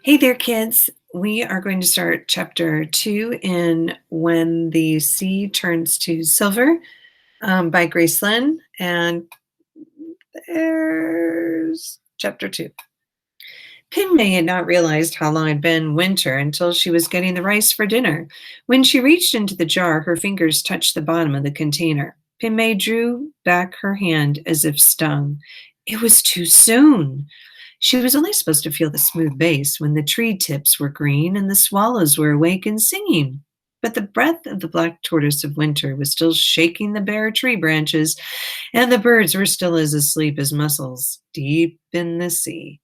Hey there, kids. We are going to start chapter 2 in When the Sea Turns to Silver by Grace Lynn. And there's chapter 2. Pinmay had not realized how long it had been winter until she was getting the rice for dinner. When she reached into the jar, her fingers touched the bottom of the container. Pinmay drew back her hand as if stung. It was too soon. She was only supposed to feel the smooth base when the tree tips were green and the swallows were awake and singing. But the breath of the black tortoise of winter was still shaking the bare tree branches, and the birds were still as asleep as mussels deep in the sea.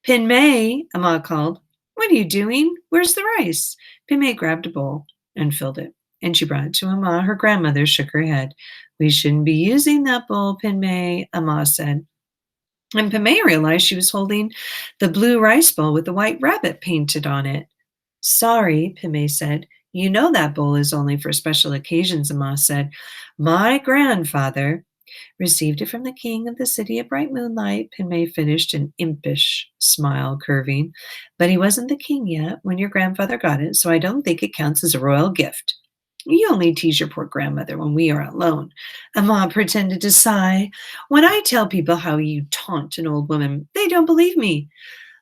Pinmay, Amma called. What are you doing? Where's the rice? Pinmay grabbed a bowl and filled it, and she brought it to Amma. Her grandmother shook her head. We shouldn't be using that bowl, Pinmay, Amma said. And Pinmay realized she was holding the blue rice bowl with the white rabbit painted on it. Sorry, Pinmay said. You know that bowl is only for special occasions, Amma said. My grandfather received it from the king of the city of bright moonlight, Pinmay finished, an impish smile curving. But he wasn't the king yet when your grandfather got it, so I don't think it counts as a royal gift. You only tease your poor grandmother when we are alone. Amma pretended to sigh. When I tell people how you taunt an old woman, they don't believe me.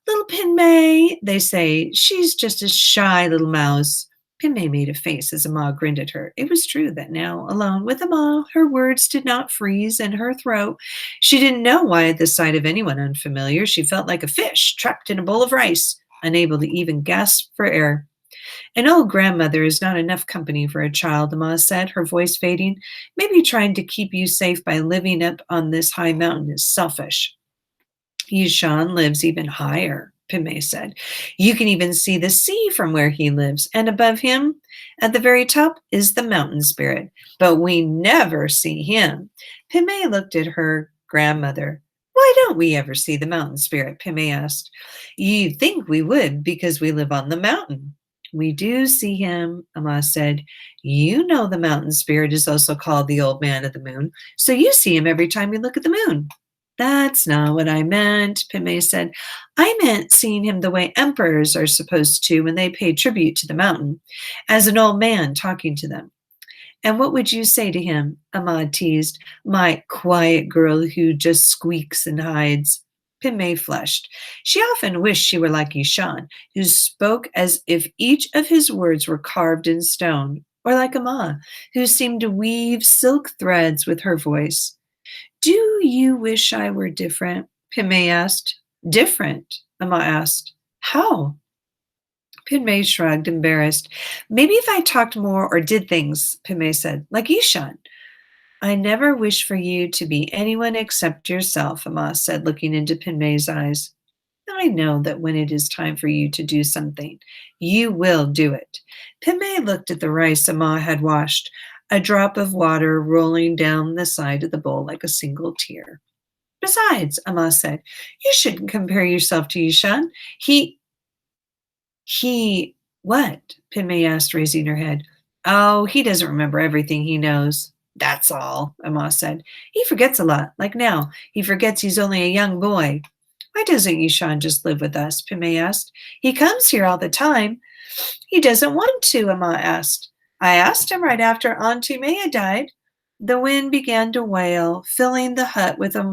Little Pinmay, they say, she's just a shy little mouse. Pinmay made a face as Amma grinned at her. It was true that now, alone with Amma, her words did not freeze in her throat. She didn't know why at the sight of anyone unfamiliar she felt like a fish trapped in a bowl of rice, unable to even gasp for air. An old grandmother is not enough company for a child, Amma said, her voice fading. Maybe trying to keep you safe by living up on this high mountain is selfish. Yushan lives even higher, Pinmay said. You can even see the sea from where he lives, and above him, at the very top, is the mountain spirit. But we never see him. Pinmay looked at her grandmother. Why don't we ever see the mountain spirit? Pinmay asked. You'd think we would because we live on the mountain. We do see him, Amma said. You know the mountain spirit is also called the old man of the moon, so you see him every time you look at the moon. That's not what I meant, Pinmay said. I meant seeing him the way emperors are supposed to when they pay tribute to the mountain, as an old man talking to them. And what would you say to him? Ahmad teased. My quiet girl who just squeaks and hides. Pinmay flushed. She often wished she were like Yushan, who spoke as if each of his words were carved in stone, or like Amma, who seemed to weave silk threads with her voice. Do you wish I were different? Pinmay asked. Different? Amma asked. How? Pinmay shrugged, embarrassed. Maybe if I talked more or did things, Pinmay said, like Yushan. I never wish for you to be anyone except yourself, Amma said, looking into Pinmay's eyes. I know that when it is time for you to do something, you will do it. Pinmay looked at the rice Amma had washed, a drop of water rolling down the side of the bowl like a single tear. Besides, Amma said, you shouldn't compare yourself to Yushan. What? Pinmay asked, raising her head. Oh, he doesn't remember everything he knows. That's all, Amma said. He forgets a lot, like now. He forgets he's only a young boy. Why doesn't Yushan just live with us? Pinmay asked. He comes here all the time. He doesn't want to, Amma asked. I asked him right after Aunt Tumea died. The wind began to wail, filling the hut with a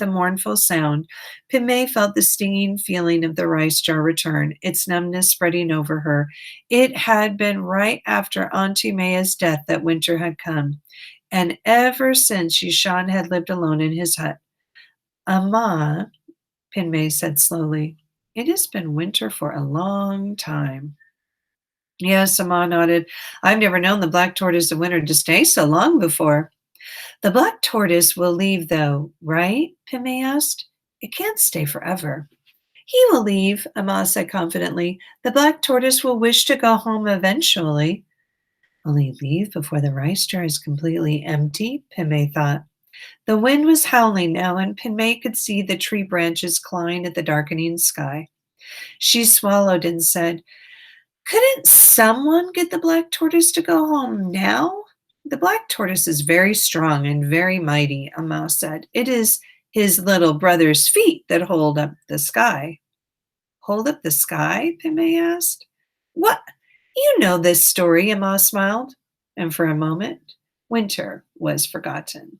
mournful sound. Pinmay felt the stinging feeling of the rice jar return, its numbness spreading over her. It had been right after Aunt Tumea's death that winter had come, and ever since Yushan had lived alone in his hut. Amma, Pinmay said slowly, it has been winter for a long time. Yes, Amma nodded. I've never known the black tortoise of winter to stay so long before. The black tortoise will leave, though, right? Pinmay asked. It can't stay forever. He will leave, Amma said confidently. The black tortoise will wish to go home eventually. Will he leave before the rice jar is completely empty? Pinmay thought. The wind was howling now, and Pinmay could see the tree branches clawing at the darkening sky. She swallowed and said, couldn't someone get the black tortoise to go home now? The black tortoise is very strong and very mighty, Amma said. It is his little brother's feet that hold up the sky. Hold up the sky? Pime asked. What? You know this story, Amma smiled. And for a moment, winter was forgotten.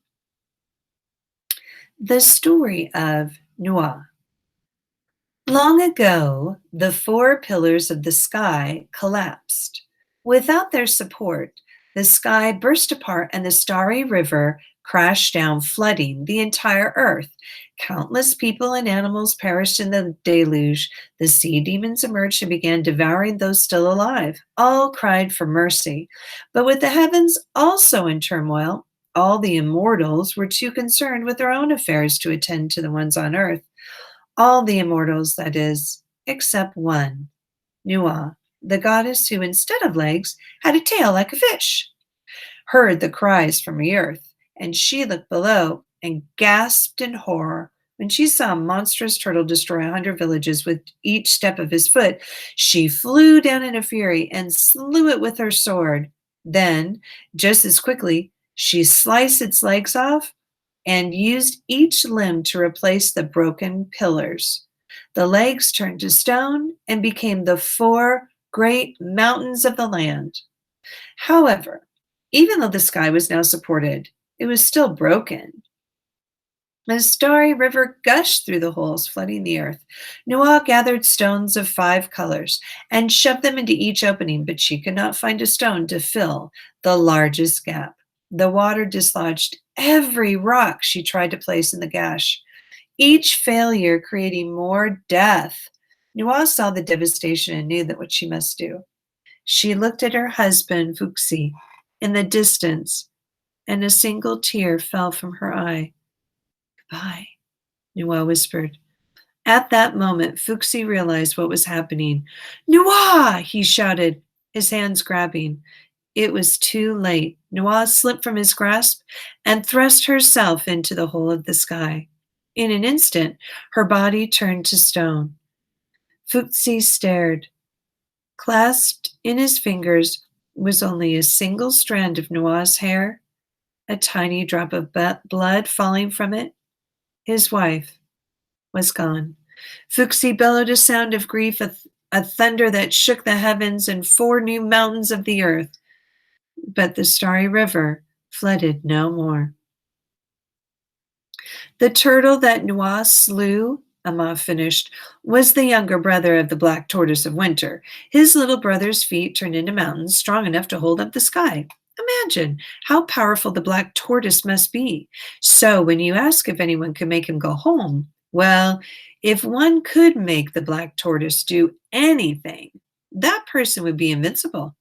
The story of Noah. Long ago, the four pillars of the sky collapsed. Without their support, the sky burst apart and the starry river crashed down, flooding the entire earth. Countless people and animals perished in the deluge. The sea demons emerged and began devouring those still alive. All cried for mercy. But with the heavens also in turmoil, all the immortals were too concerned with their own affairs to attend to the ones on earth. All the immortals, that is, except one, Nua, the goddess who, instead of legs, had a tail like a fish, heard the cries from the earth, and she looked below and gasped in horror when she saw a monstrous turtle destroy 100 villages with each step of his foot. She flew down in a fury and slew it with her sword. Then, just as quickly, she sliced its legs off and used each limb to replace the broken pillars. The legs turned to stone and became the four great mountains of the land. However, even though the sky was now supported, it was still broken. A starry river gushed through the holes, flooding the earth. Noah gathered stones of 5 colors and shoved them into each opening, but she could not find a stone to fill the largest gap. The water dislodged every rock she tried to place in the gash, each failure creating more death. Noah saw the devastation and knew that what she must do. She looked at her husband, Fuxi, in the distance, and a single tear fell from her eye. Goodbye, Noah whispered. At that moment, Fuxi realized what was happening. Noah! He shouted, his hands grabbing. It was too late. Noah slipped from his grasp and thrust herself into the hole of the sky. In an instant, her body turned to stone. Fuxi stared. Clasped in his fingers was only a single strand of Noah's hair, a tiny drop of blood falling from it. His wife was gone. Fuxi bellowed a sound of grief, a thunder that shook the heavens and 4 new mountains of the earth. But the starry river flooded no more. The turtle that Noah slew, Amma finished, was the younger brother of the black tortoise of winter. His little brother's feet turned into mountains strong enough to hold up the sky. Imagine how powerful the black tortoise must be. So when you ask if anyone could make him go home, well, if one could make the black tortoise do anything, that person would be invincible.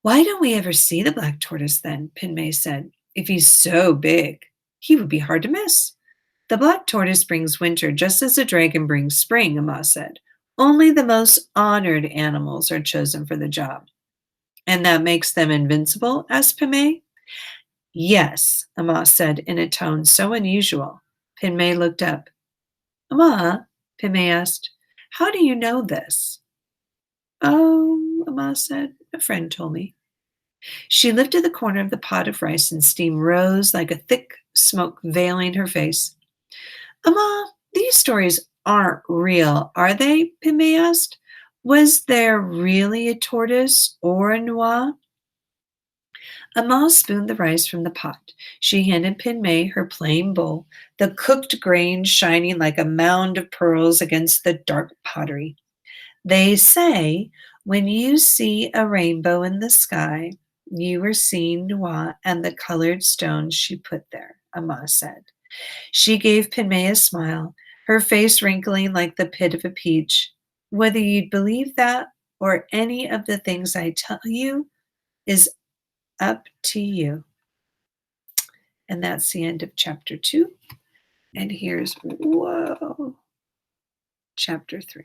Why don't we ever see the black tortoise then? Pinmay said. If he's so big, he would be hard to miss. The black tortoise brings winter just as a dragon brings spring, Amma said. Only the most honored animals are chosen for the job. And that makes them invincible? Asked Pinmay. Yes, Amma said in a tone so unusual. Pinmay looked up. Amma, Pinmay asked, how do you know this? Oh, Amma said, a friend told me. She lifted the corner of the pot of rice and steam rose like a thick smoke veiling her face. Amma, these stories aren't real, are they? Pinmay asked. Was there really a tortoise or a Noah? Amma spooned the rice from the pot. She handed Pinmay her plain bowl, the cooked grain shining like a mound of pearls against the dark pottery. They say when you see a rainbow in the sky, you are seeing Noah and the colored stones she put there, Amma said. She gave Pinmay a smile, her face wrinkling like the pit of a peach. Whether you'd believe that or any of the things I tell you is up to you. And that's the end of chapter 2. And here's, whoa, chapter 3.